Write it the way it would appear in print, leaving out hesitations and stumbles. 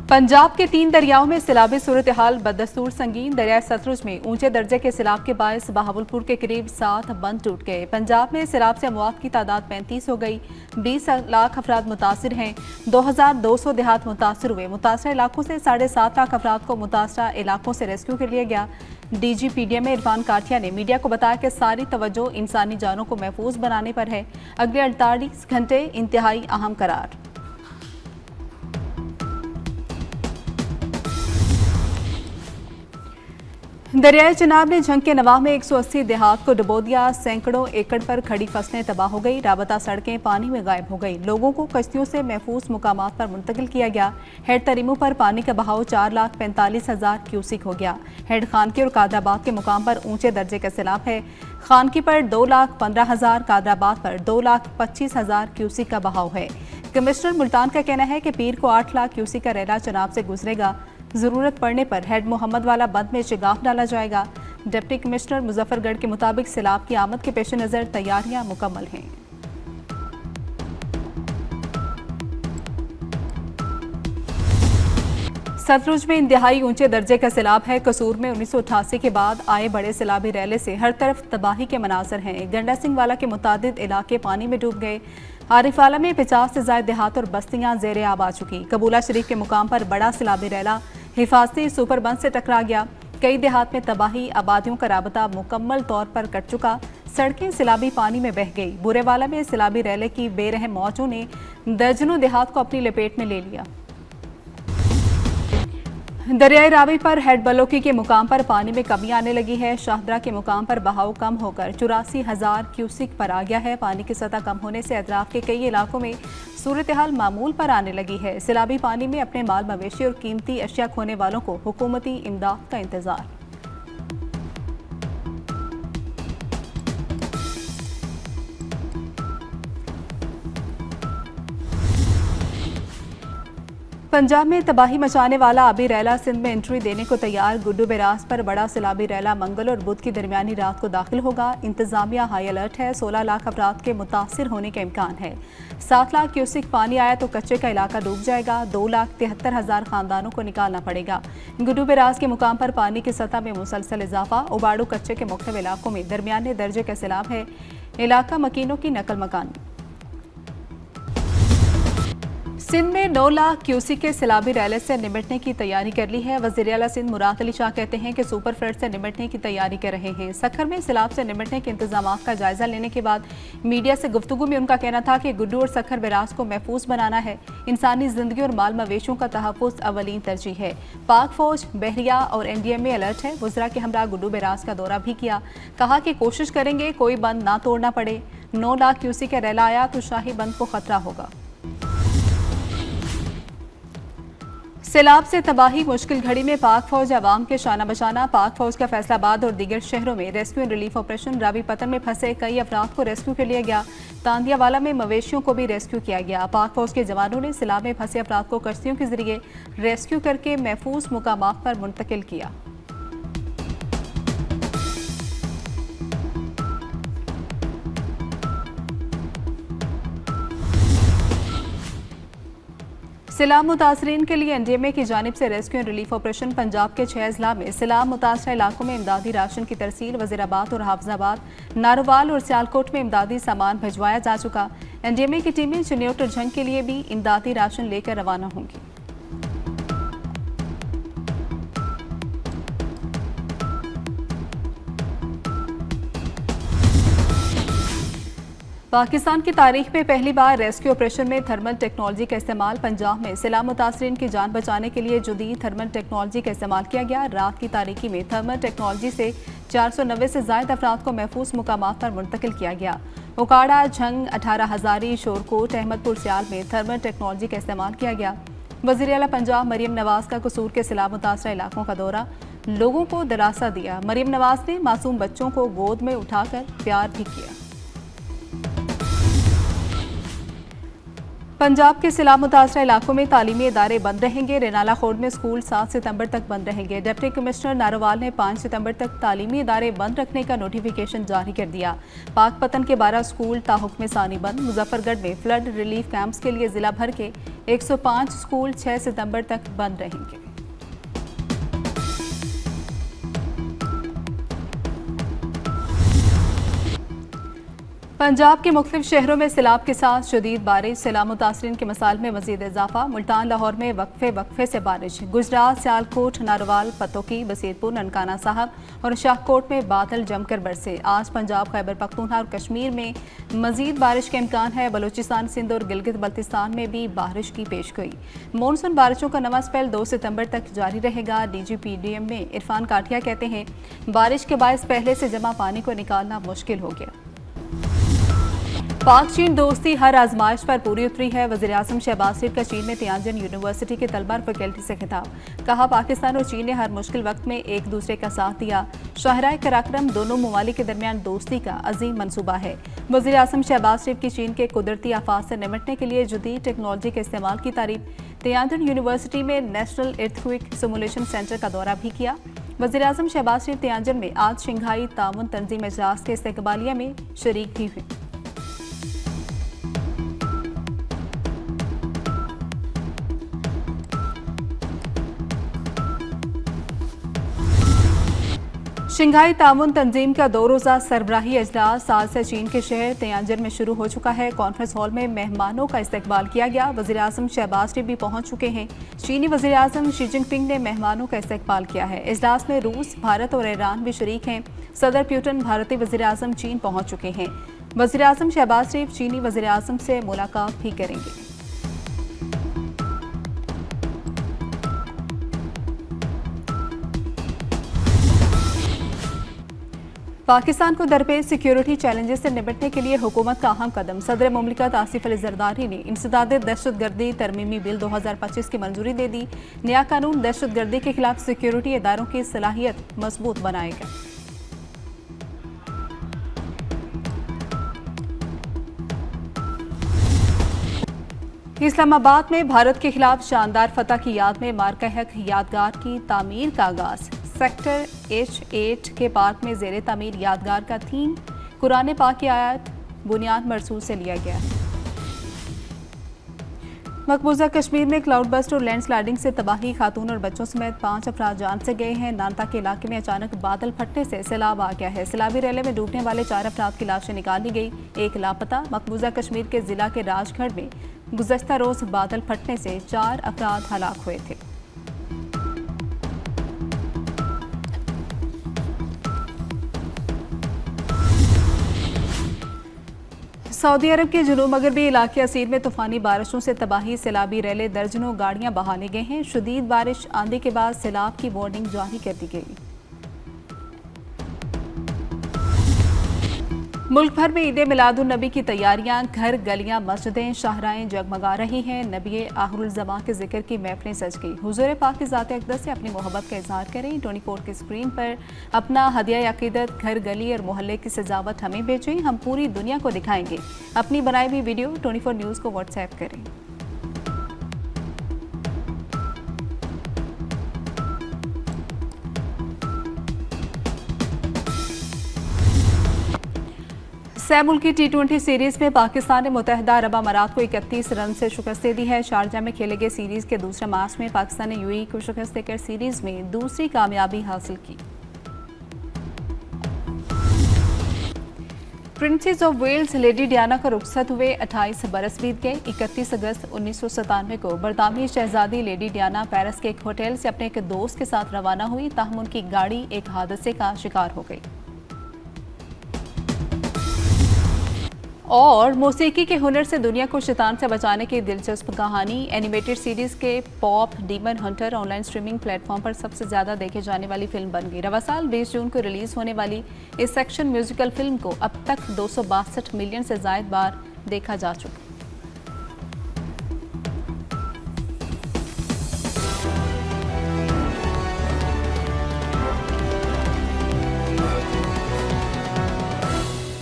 पंजाब के 3 दरियाओं में सैलाबी सूरत हाल बदस्तूर संगीन। दरियाए सतलुज में ऊंचे दर्जे के सैलाब के बायस बहावलपुर के करीब 7 बंद टूट गए। पंजाब में सैलाब से अमवात की तादाद 35 हो गई। 20 लाख अफराद मुतासिर हैं। 2200 देहात मुतासर हुए। मुतासर इलाकों से 7.5 लाख अफराद को मुतासरा इलाकों से रेस्क्यू कर लिया गया। DGPDM इरफान काठिया ने मीडिया को बताया कि सारी तवज्जो इंसानी जानों को महफूज बनाने पर है। अगले 48 घंटे इंतहाई अहम करार। दरियाए चिनाब ने झंग के नवाह में 180 देहात को डुबो दिया। सैकड़ों एकड़ पर खड़ी फसलें तबाह हो गई। राबता सड़कें पानी में गायब हो गई। लोगों को कश्तियों से महफूज मुकामात पर मुंतकिल किया गया। हेड तरीमों पर पानी का बहाव 4,45,000 क्यूसिक हो गया। हेड खानकी और कादराबाद के मुकाम पर ऊंचे दर्जे का सैलाब है। खानकी पर 2,15,000, कादराबाद पर 2,25,000 क्यूसिक का बहाव है। कमिश्नर मुल्तान का कहना है कि पीर को 8 लाख क्यूसिक का रैला चिनाब से गुजरेगा। जरूरत पड़ने पर हेड मोहम्मद वाला बंद में शिगाफ डाला जाएगा। डिप्टी कमिश्नर मुजफ्फरगढ़ के मुताबिक सैलाब की आमद के पेश नज़र तैयारियां मुकम्मल हैं। सतलुज में इंतहाई ऊंचे दर्जे का सैलाब है। कसूर में 1988 के बाद आए बड़े सैलाबी रैले से हर तरफ तबाही के मनाजर हैं। गंडा सिंह वाला के मुतादिद इलाके पानी में डूब गए। आरिफाला में 50 से ज्यादा देहात और बस्तियां जेर आब आ चुकी। कबूला शरीफ के मुकाम पर बड़ा सैलाबी रैला हिफाजती सुपर बंद से टकरा गया। कई देहात में तबाही, आबादियों का राबता मुकम्मल तौर पर कट चुका। सड़कें सैलाबी पानी में बह गई। बुरेवाला में सैलाबी रैले की बेरहम मौजों ने दर्जनों देहात को अपनी लपेट में ले लिया। दरियाए रावी पर हेड बलोकी के मुकाम पर पानी में कमी आने लगी है। शाहदरा के मुकाम पर बहाव कम होकर 84,000 क्यूसिक पर आ गया है। पानी की सतह कम होने से अतराफ के कई इलाकों में सूरत हाल मामूल पर आने लगी है। सैलाबी पानी में अपने माल मवेशी और कीमती अशिया खोने वालों को हुकूमती इमदाद का इंतजार। पंजाब में तबाही मचाने वाला आबी रैला सिंध में एंट्री देने को तैयार। गुड्डू बैराज पर बड़ा सैलाबी रैला मंगल और बुध की दरमियानी रात को दाखिल होगा। इंतजामिया हाई अलर्ट है। 16 लाख अफराद के मुतासिर होने का इम्कान है। 7 लाख क्यूसिक पानी आया तो कच्चे का इलाका डूब जाएगा। 2,73,000 खानदानों को निकालना पड़ेगा। गुड्डू बैराज के मुकाम पर पानी की सतह में मुसलसल इजाफा। उबाड़ू कच्चे के मुख्तलिफ इलाकों में दरमियाने दर्जे का सैलाब है। इलाका मकीनों की नकल मकान। सिंध में 9 लाख क्यूसिक के सैलाबी रैले से निपटने की तैयारी कर ली है। वज़ीर आला सिंध मुराद अली शाह कहते हैं कि सुपर फ्लड से निपटने की तैयारी कर रहे हैं। सखर में सैलाब से निपटने के इंतजाम का जायजा लेने के बाद मीडिया से गुफ्तगू में उनका कहना था कि गुड्डू और सखर बैराज को महफूज बनाना है। इंसानी जिंदगी और माल मवेशियों का तहफ़्फ़ुज़ अवलीन तरजीह है। पाक फौज, बहरिया और NDM में अलर्ट है। वज़रा के हमरा गुड्डू बैराज का दौरा भी किया। कहा कि कोशिश करेंगे कोई बंद ना तोड़ना पड़े। 9 लाख क्यूसिक का रैला आया तो शाही बंद को खतरा होगा। सैलाब से तबाही मुश्किल घड़ी में पाक फौज अवाम के शाना बशाना। पाक फौज का फैसलाबाद और दीगर शहरों में rescue and relief operation. Ravi पतन में फंसे कई अफराद को रेस्क्यू कर लिया गया। तांदियावाला में मवेशियों को भी रेस्क्यू किया गया। पाक फौज के जवानों ने सैलाब में फंसे अफराद को कश्तियों के जरिए रेस्क्यू करके महफूज मुकामात पर मुंतकिल किया। सैलाब मुतासरीन के लिए NDMA की जानिब से rescue and relief operation. Punjab के 6 अजला में सैलाब मुतासरा इलाकों में इमदादी राशन की तरसील। वज़ीराबाद और हाफजाबाद, नारोवाल और सियालकोट में इमदादी सामान भिजवाया जा चुका। NDMA की टीमें चिन्योट और झंग के लिए भी इमदादी राशन लेकर रवाना होंगी। पाकिस्तान की तारीख में पहली बार रेस्क्यू ऑपरेशन में थर्मल टेक्नोलॉजी का इस्तेमाल। पंजाब में सैलाब मुतासरीन की जान बचाने के लिए जदीद थर्मल टेक्नोलॉजी का इस्तेमाल किया गया। रात की तारीखी में थर्मल टेक्नोलॉजी से 490 से ज्यादा अफराद को महफूज मुकामात पर मुंतकिल किया गया। उकाड़ा, झंग, 18 हजारी, शोरकोट, अहमदपुर सियाल में थर्मल टेक्नोलॉजी का इस्तेमाल किया गया। वज़ीर आला पंजाब मरियम नवाज का कसूर के सैलाब मुतासरा इलाकों का दौरा। लोगों को दिलासा दिया। मरियम नवाज ने मासूम बच्चों को गोद में उठाकर प्यार भी किया। पंजाब के सैलाब मुतासरा इलाकों में तालीमी इदारे बंद रहेंगे। रेनाला खोड़ में स्कूल 7 सितंबर तक बंद रहेंगे। डिप्टी कमिश्नर नारोवाल ने 5 सितंबर तक तालीमी इदारे बंद रखने का नोटिफिकेशन जारी कर दिया। पाकपतन के 12 स्कूल ताहुक्म सानी बंद। मुजफ्फरगढ़ में फ्लड रिलीफ कैंप्स के लिए जिला भर के 105 स्कूल 6 सितंबर तक बंद रहेंगे। पंजाब के मुख्तलिफ शहरों में सैलाब के साथ शदीद बारिश। सैलाब मुतासरीन के मसाइल में मजीद इजाफा। मुल्तान लाहौर में वक्फे से बारिश। गुजरात, सियालकोट, नारोवाल, पतोकी, बसीरपुर, ननकाना साहब और शाहकोट में बादल जमकर बरसे। आज पंजाब, खैबर पख्तूनख्वा और कश्मीर में मजीद बारिश का इम्कान है। बलूचिस्तान, सिंध और गिलगित बल्तिस्तान में भी बारिश की पेशगोई। मानसून बारिशों का नवा स्पेल 2 सितंबर तक जारी रहेगा। DGPDM में इरफान काठिया कहते हैं, बारिश के बायस पहले से जमा पानी को निकालना मुश्किल हो गया। पाक चीन दोस्ती हर आजमाइश पर पूरी उतरी है। वज़ीर-ए-आज़म शहबाज शरीफ का चीन में तियानजिन यूनिवर्सिटी के तलबा और फैकल्टी से खिताब। कहा, पाकिस्तान और चीन ने हर मुश्किल वक्त में एक दूसरे का साथ दिया। शाहराए कराक्रम दोनों ममालिक के दरमियान दोस्ती का अजीम मनसूबा है। वज़ीर-ए-आज़म शहबाज शरीफ की चीन के कुदरती आफात से निपटने के लिए जदीद टेक्नोलॉजी के इस्तेमाल की तारीफ। तियानजिन यूनिवर्सिटी में नेशनल अर्थक्वेक सिमुलेशन सेंटर का दौरा भी किया। वज़ीर-ए-आज़म शहबाज शरीफ तियानजिन में आज शंघाई ताउन तंजीम इजलास के इस्तकबालिया में शरीक भी हुए। शंघाई ताउन तंजीम का 2 रोज़ा सरबराही इजलास आज से चीन के शहर तियानजिन में शुरू हो चुका है। कॉन्फ्रेंस हॉल में मेहमानों का इस्तकबाल किया गया। वज़ीर-ए-आज़म शहबाज शरीफ भी पहुंच चुके हैं। चीनी वज़ीर-ए-आज़म शी जिनपिंग ने मेहमानों का इस्तकबाल किया है। इजलास में रूस, भारत और ईरान भी शरीक हैं। सदर प्यूटन भारतीय वज़ीर-ए-आज़म चीन पहुंच चुके हैं। वज़ीर-ए-आज़म शहबाज शरीफ चीनी वज़ीर-ए-आज़म से मुलाकात भी करेंगे। पाकिस्तान को दरपेश सिक्योरिटी चैलेंजेस से निपटने के लिए हुकूमत का अहम कदम। सदर मुमलिकत आसिफ अली जरदारी ने इंसदाद दहशतगर्दी तरमीमी बिल 2025 की मंजूरी दे दी। नया कानून दहशतगर्दी के खिलाफ सिक्योरिटी इदारों की सलाहियत मजबूत बनाएगा। इस्लामाबाद में भारत के खिलाफ शानदार फतह की याद में मार्का हक यादगार की तामीर का आगाज। सेक्टर H8 के पार्क में ज़ेरे तामीर यादगार का थीम कुरान पाक की आयत बुनियाद मरसूल से लिया गया है। मकबूजा कश्मीर में क्लाउड बस्ट और लैंडस्लाइडिंग से तबाही। खातून और बच्चों समेत 5 अफराद जान से गए हैं। नानता के इलाके में अचानक बादल फटने से सैलाब आ गया है। सैलाबी रैले में डूबने वाले 4 अफराद की लाशें निकाली गई, एक लापता। मकबूजा कश्मीर के जिला के राजगढ़ में गुज़श्ता रोज बादल फटने से 4 अफराद हलाक हुए थे। सऊदी अरब के जुनूब मगरबी इलाके असीर में तूफानी बारिशों से तबाही। सैलाबी रैले दर्जनों गाड़ियां बहा ली गई हैं। शदीद बारिश आंधी के बाद सैलाब की वार्निंग जारी कर दी गई। मुल्क भर में ईद मिलादुन नबी की तैयारियां। घर, गलियां, मस्जिदें, शाहराएं जगमगा रही हैं। नबी आखिरुल ज़मां के जिक्र की महफिलें सज गई। हुजूर पाक की ज़ात अक़दस से अपनी मोहब्बत का इजहार करें। 24 की स्क्रीन पर अपना हदिया अक़ीदत, घर, गली और मोहल्ले की सजावट हमें भेजें। हम पूरी दुनिया को दिखाएंगे। अपनी बनाई हुई वीडियो 24 न्यूज़ को व्हाट्सएप करें। सह मुल्की T20 सीरीज में पाकिस्तान ने मुत्तहिदा अरब अमारात को 31 रन से शिकस्त दे दी है। शारजा में खेले गए सीरीज के दूसरे मैच में पाकिस्तान ने UAE को शिकस्त देकर सीरीज में दूसरी कामयाबी हासिल की। Princess of Wales Lady Diana का रुखसत हुए 28 बरस बीत गए। 31 अगस्त 1997 को बरतानवी शहजादी लेडी डियाना पेरिस के एक होटल से अपने एक दोस्त के साथ रवाना हुई, ताहम उनकी गाड़ी एक हादसे का शिकार हो गई। और मौसीकी के हुनर से दुनिया को शैतान से बचाने की दिलचस्प कहानी। एनिमेटेड सीरीज के pop demon Hunter online streaming platform पर सबसे ज़्यादा देखे जाने वाली फिल्म बन गई। रवा साल 20 जून को रिलीज होने वाली इस एक्शन म्यूजिकल फिल्म को अब तक 262 मिलियन से ज़ायद बार देखा जा चुका।